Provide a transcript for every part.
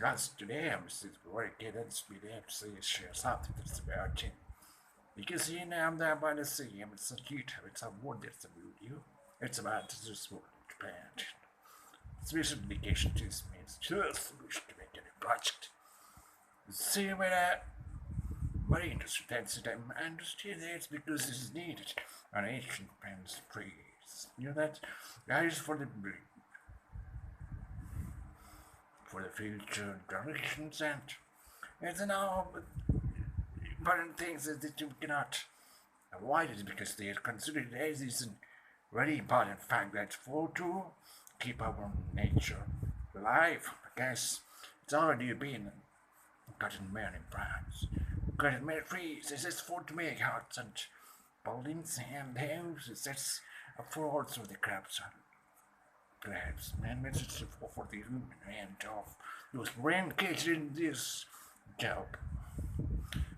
Because today I'm still working and speed MC share something that's about it. Because you know I'm there by the sea, it's a cute, it's a wonderful video. It's about this world plant. Special dedication to this means just wish to make any project. See where that very interesting that's it. I understand that it's because this is needed on ancient pens trees. You know that is for the future generations and it's now important things that you cannot avoid it because they are considered as is a very important fact that for to keep our nature alive because it's already been cut in many brands, cut in many trees. This is for to make huts and buildings and houses. That's for also the crabs and crabs. And it's for the human and of those brain kids in this job.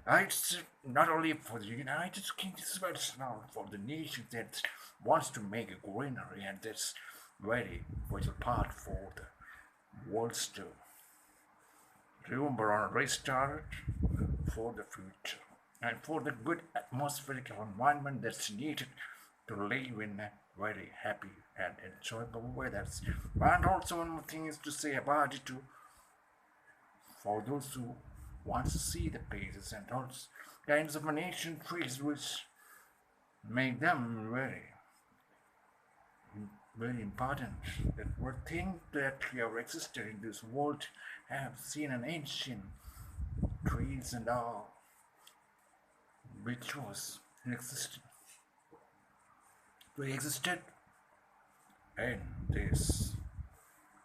It's not only for the United Kingdom, but it's now for the nation that wants to make a greenery, and that's very vital part for the world to remember and restart for the future and for the good atmospheric environment that's needed to live in a very happy and enjoyable weather. And also one more thing is to say about it too, for those who want to see the pages and all kinds of ancient trees which make them very important. That we think that we have existed in this world have seen an ancient trees and all which was existed. We existed in this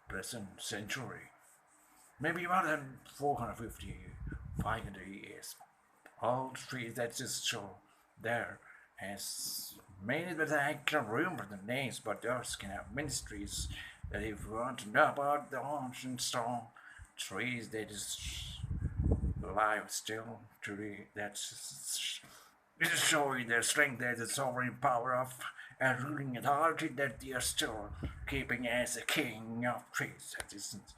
present century. Maybe more than 450, 500 years. All trees that just show there has many that I can't remember the names, but those can have ministries that if you want to know about the ancient strong trees that is alive still today, that's showing their strength, that the sovereign power of a ruling authority that they are still keeping as a king of trees. That isn't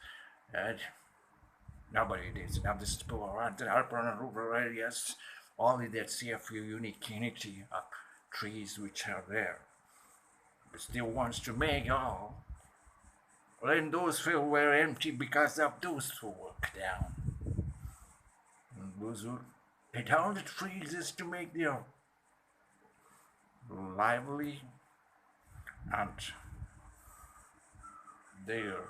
nobody did. Now this is poor around the urban and rural areas. Only that see a few unique unity of trees which are there. But still wants to make all. Then those fields were empty because of those who work down. And those who cut down the trees is to make their lively and their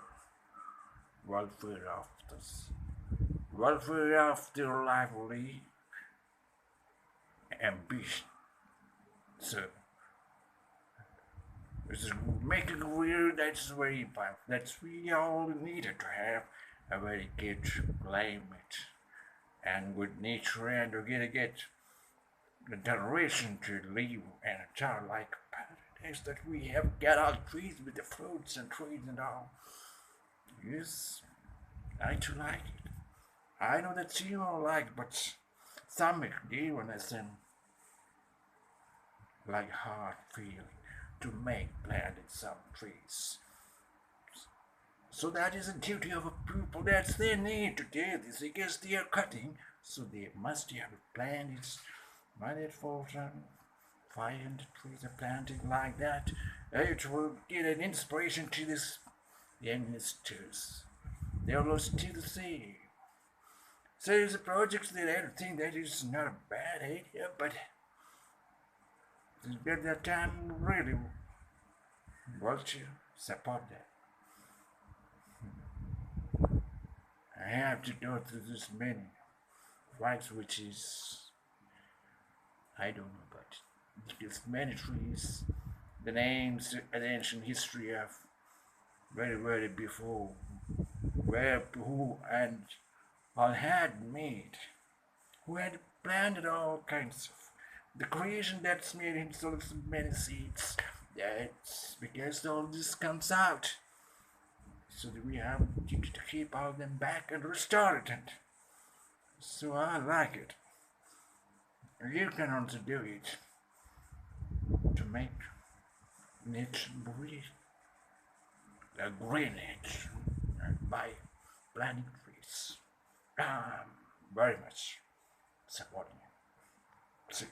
welfare of this welfare of their lively ambition. So it's making weird, that's very important. That's we all needed to have a very good climate and good nature and to get the generation to live in a childlike paradise that we have got all trees with the fruits and trees and all. Yes, I too like it. I know that you don't like, but some do understand like hard feeling to make planted some trees. So that is a duty of a people. That's their need to do this because they are cutting, so they must have planted 500 trees are planted like that. It will get an inspiration to this youngsters. They are lost to the sea. So there's a project that I think that is not a bad idea, but to get that done really well to support that. I have to go through this many fights which is I don't know, but because many trees, the names and ancient history of very before where who and all had made, who had planted all kinds of the creation that's made himself many seeds. That's because all this comes out. So that we have to keep all them back and restore it. And so I like it. You can also do it to make it breathe a greenage by planning trees. Very much supporting you. See.